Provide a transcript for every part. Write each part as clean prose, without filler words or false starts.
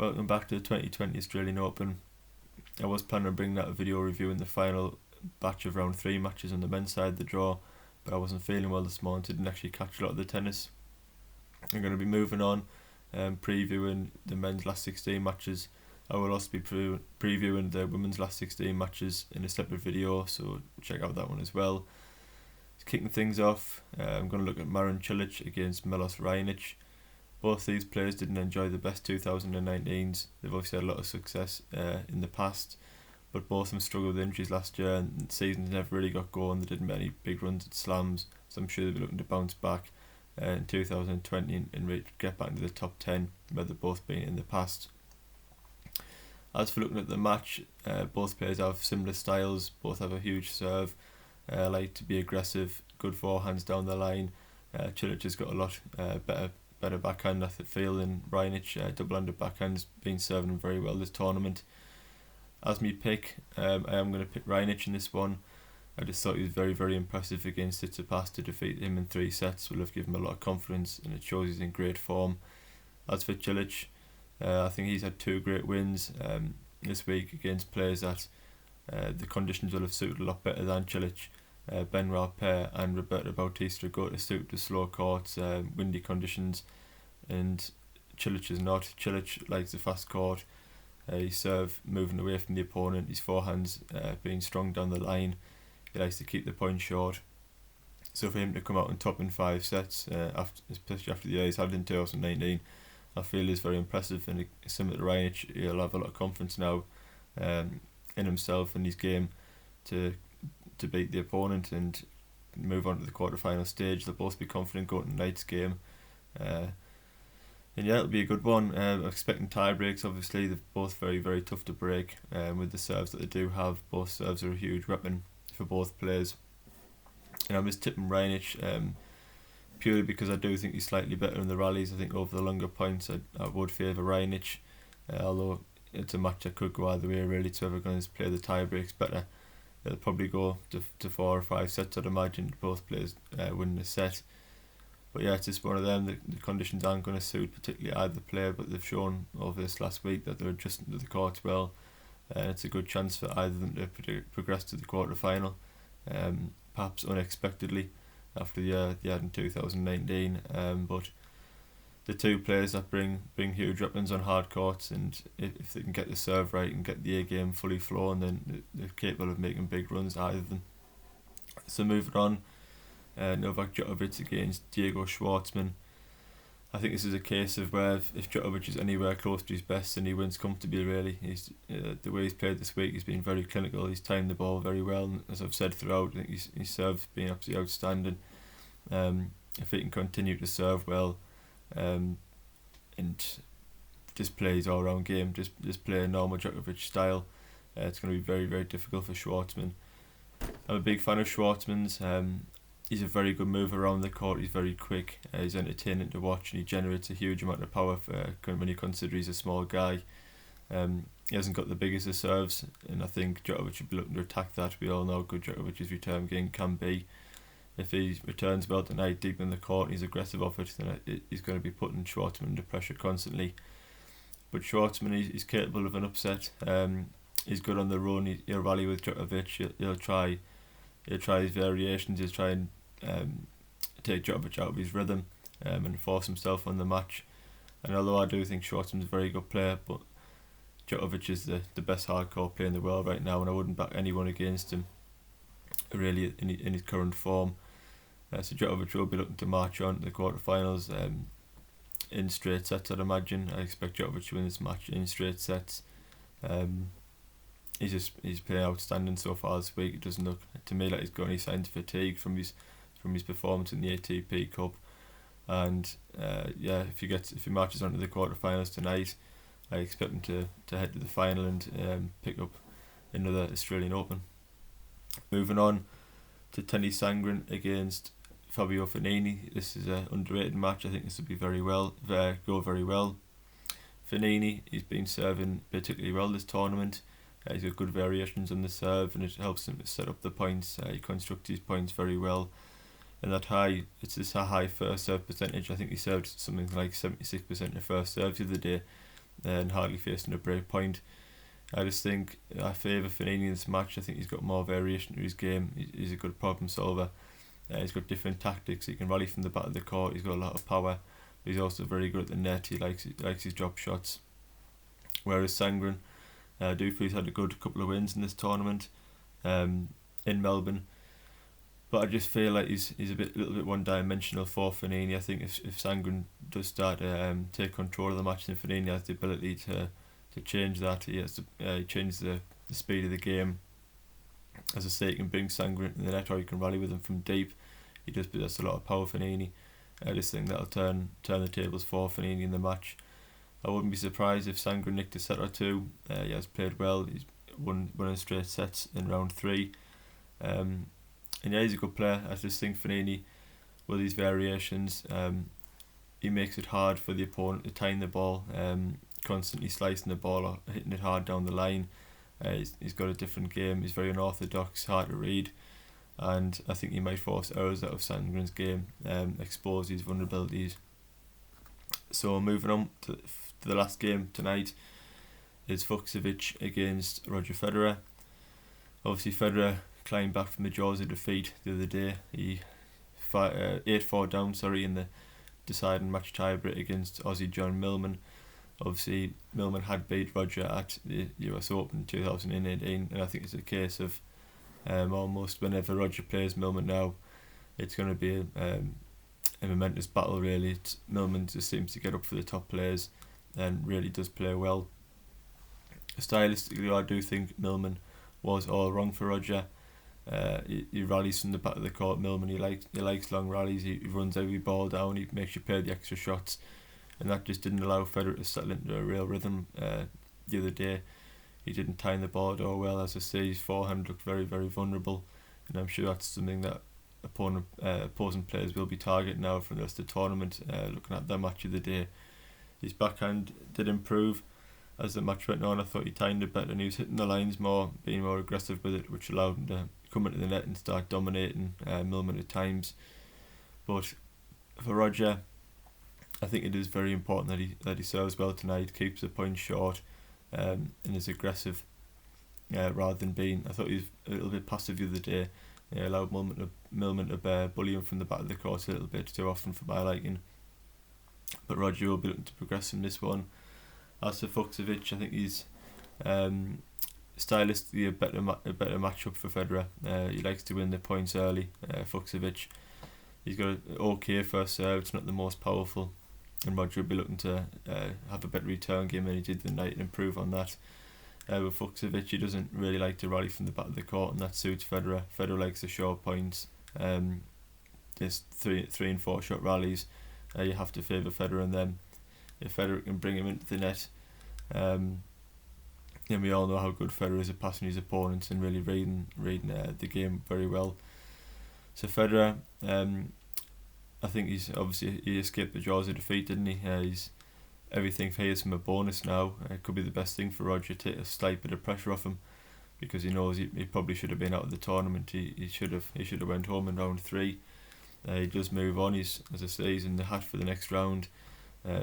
Welcome back to the 2020 Australian Open. I was planning on bringing out a video reviewing the final batch of round 3 matches on the men's side of the draw, but I wasn't feeling well this morning, so I didn't actually catch a lot of the tennis. I'm going to be moving on, previewing the men's last 16 matches. I will also be previewing the women's last 16 matches in a separate video, so check out that one as well. Kicking things off, I'm going to look at Cilic against Cilic Raonic. Both these players didn't enjoy the best 2019s. They've obviously had a lot of success in the past, but both of them struggled with injuries last year, and the seasons never really got going. They didn't make any big runs at slams, so I'm sure they'll be looking to bounce back in 2020 and get back into the top 10 where they've both been in the past. As for looking at the match, both players have similar styles, both have a huge serve, like to be aggressive, good forehands down the line. Cilic has got a lot better backhand I feel than Raonic. Double-handed backhand's been serving him very well this tournament. As me pick, I am going to pick Raonic in this one. I just thought he was very, very impressive against Tsitsipas. To defeat him in 3 sets will have given him a lot of confidence, and it shows he's in great form. As for Cilic, I think he's had 2 great wins this week against players that the conditions will have suited a lot better than Cilic. Benoit Paire and Roberto Bautista go to suit the slow courts, windy conditions, and Cilic is not. Cilic likes the fast court. His serve moving away from the opponent, his forehands being strong down the line. He likes to keep the point short. So for him to come out on top in 5 sets, especially after the year he's had in 2019, I feel is very impressive, and similar to Raonic, he'll have a lot of confidence now in himself and his game to beat the opponent and move on to the quarter-final stage. They'll both be confident going to tonight's game. And yeah, it'll be a good one. I'm expecting tie breaks. Obviously, they're both very, very tough to break with the serves that they do have. Both serves are a huge weapon for both players. And I'm just tipping Raonic purely because I do think he's slightly better in the rallies. I think over the longer points I would favour Raonic, although it's a match that could go either way really. It's whoever going to play the tie breaks better. They'll probably go to 4 or 5 sets, I'd imagine, both players winning a set. But yeah, it's just one of them. The conditions aren't going to suit particularly either player, but they've shown over this last week that they're adjusting to the courts well. It's a good chance for either of them to progress to the quarter-final, perhaps unexpectedly after the year they had in 2019. But the 2 players that bring huge weapons on hard courts, and if they can get the serve right and get the A game fully flowing, then they're capable of making big runs, either of them. So moving on, Novak Djokovic against Diego Schwartzman. I think this is a case of where if Djokovic is anywhere close to his best, then he wins comfortably really. He's the way he's played this week, he's been very clinical, he's timed the ball very well, and as I've said throughout, I think his serve's been absolutely outstanding. If he can continue to serve well, and just play his all-round game, just play a normal Djokovic style, it's going to be very, very difficult for Schwartzman. I'm a big fan of Schwartzman's. He's a very good mover around the court, he's very quick, he's entertaining to watch, and he generates a huge amount of power when you consider he's a small guy. He hasn't got the biggest of serves, and I think Djokovic should be looking to attack that. We all know how good Djokovic's return game can be. If he returns well tonight deep in the court and he's aggressive off it, then he's going to be putting Schwartzman under pressure constantly. But Schwartzman, he's capable of an upset. He's good on the run. He'll rally with Djokovic. He'll try his variations. He'll try and take Djokovic out of his rhythm and force himself on the match. And although I do think Schwartzman's a very good player, but Djokovic is the best hardcore player in the world right now, and I wouldn't back anyone against him really in his current form. So Djokovic will be looking to march on to the quarterfinals in straight sets, I'd imagine. I expect Djokovic to win this match in straight sets. He's playing outstanding so far this week. It doesn't look to me like he's got any signs of fatigue from his performance in the ATP Cup. And if he marches on to the quarterfinals tonight, I expect him to head to the final and pick up another Australian Open. Moving on to Tennis Sangren against Fabio Fognini. This is an underrated match. I think this will be go very well. Fognini, he's been serving particularly well this tournament. He's got good variations on the serve, and it helps him to set up the points. He constructs his points very well. And it's a high first serve percentage. I think he served something like 76% of first serves the other day. and hardly facing a break point. I just think I favour Fognini in this match. I think he's got more variation to his game. He's a good problem solver. He's got different tactics. He can rally from the back of the court. He's got a lot of power. But he's also very good at the net. He likes his drop shots. Whereas Sangren, I do feel he's had a good couple of wins in this tournament in Melbourne. But I just feel like he's a little bit one-dimensional for Fognini. I think if Sangren does start to take control of the match, then Fognini has the ability to change that. He has to change the speed of the game. As I say, he can bring Sangren in the net, or he can rally with him from deep. He does possess a lot of power, Fognini. I just think that'll turn the tables for Fognini in the match. I wouldn't be surprised if Sangren nicked a set or two. He has played well. He's won in straight sets in round 3. And yeah, he's a good player. I just think Fognini, with these variations, he makes it hard for the opponent to time the ball, constantly slicing the ball or hitting it hard down the line. He's got a different game. He's very unorthodox, hard to read, and I think he might force errors out of Sandgren's game, expose his vulnerabilities. So moving on to the last game tonight is Fucsovic against Roger Federer. Obviously Federer climbed back from the jaws of defeat the other day. He 8-4 down in the deciding match tiebreak against Aussie John Millman. Obviously Millman had beat Roger at the US Open in 2018, and I think it's a case of almost whenever Roger plays Millman now, it's going to be a momentous battle really. Millman just seems to get up for the top players and really does play well. Stylistically, I do think Millman was all wrong for Roger. He rallies from the back of the court. Millman, he likes long rallies. He runs every ball down. He makes you play the extra shots, and that just didn't allow Federer to settle into a real rhythm. The other day, he didn't time the ball at all well. As I say, his forehand looked very, very vulnerable, and I'm sure that's something that opposing players will be targeting now for the rest of the tournament. Looking at that match of the day, his backhand did improve as the match went on. I thought he timed it better and he was hitting the lines more, being more aggressive with it, which allowed him to come into the net and start dominating Millman at times. But for Roger, I think it is very important that he serves well tonight, keeps the points short, and is aggressive rather than being. I thought he was a little bit passive the other day. He allowed Millman to bully him from the back of the court a little bit too often for my liking. But Roger will be looking to progress in this one. As for Fucsovic, I think he's stylistically a better matchup for Federer. He likes to win the points early. Fucsovic, he's got an okay first serve. It's not the most powerful, and Roger will be looking to have a better return game than he did the night and improve on that. With Fucsovic, he doesn't really like to rally from the back of the court, and that suits Federer. Federer likes the short points. There's 3 and 4 shot rallies. You have to favour Federer in them. If Federer can bring him into the net, then we all know how good Federer is at passing his opponents and really reading the game very well. So Federer, I think he escaped the jaws of defeat, didn't he? Everything fails him a bonus now. It could be the best thing for Roger to take a slight bit of pressure off him, because he knows he probably should have been out of the tournament. He should have went home in round 3. He does move on. He's in the hat for the next round.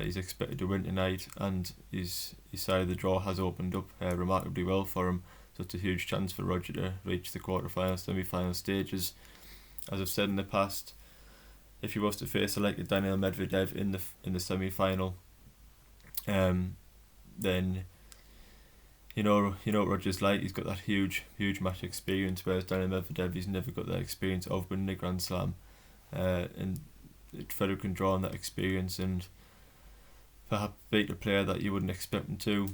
He's expected to win tonight, and his side of the draw has opened up remarkably well for him. So it's a huge chance for Roger to reach the quarterfinal, semi-final stages. As I've said in the past, if he was to face a Daniel Medvedev in the semi-final, then you know what Roger's like. He's got that huge match experience, whereas Daniel Medvedev, he's never got that experience of winning a Grand Slam. And Federer can draw on that experience and perhaps beat a player that you wouldn't expect him to.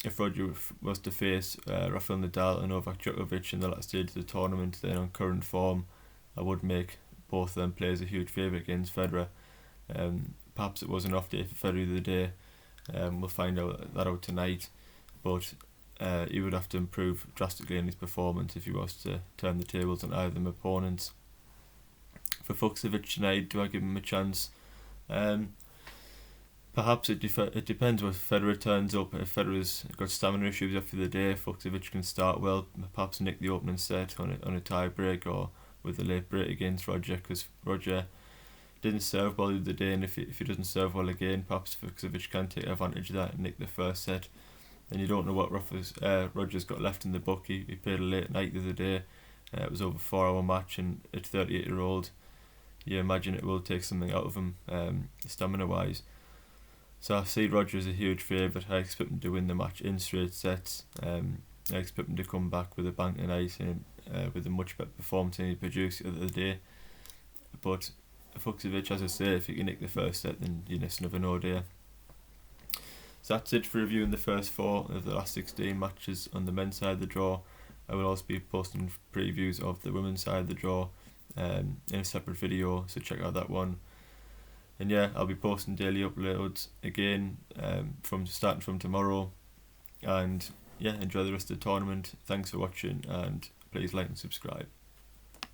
If Roger was to face Rafael Nadal and Novak Djokovic in the last stage of the tournament, then on current form, I would make both of them players a huge favourite against Federer. Perhaps it was an off day for Federer the day. We'll find that out tonight, but he would have to improve drastically in his performance if he was to turn the tables on either of them opponents. For Fucsovic tonight, do I give him a chance? Perhaps it depends what Federer turns up. If Federer's got stamina issues after the day, Fucsovic can start well, perhaps nick the opening set on a tie break or with a late break against Roger, because Roger didn't serve well the other day, and if he doesn't serve well again, perhaps Fucsovic can take advantage of that and nick the first set. And you don't know what Rogers got left in the book. He played a late night the other day. It was over a 4-hour match, and at 38-year-old, you imagine it will take something out of him, stamina-wise. So I see Roger as a huge favourite. I expect him to win the match in straight sets. I expect him to come back with a bang tonight and with a much better performance than he produced the other day. But Fucsovic, as I say, if he can nick the first set, then you just never know, do you? So that's it for reviewing the first 4 of the last 16 matches on the men's side of the draw. I will also be posting previews of the women's side of the draw in a separate video, so check out that one. And yeah, I'll be posting daily uploads again starting from tomorrow. And yeah, enjoy the rest of the tournament. Thanks for watching, and please like and subscribe.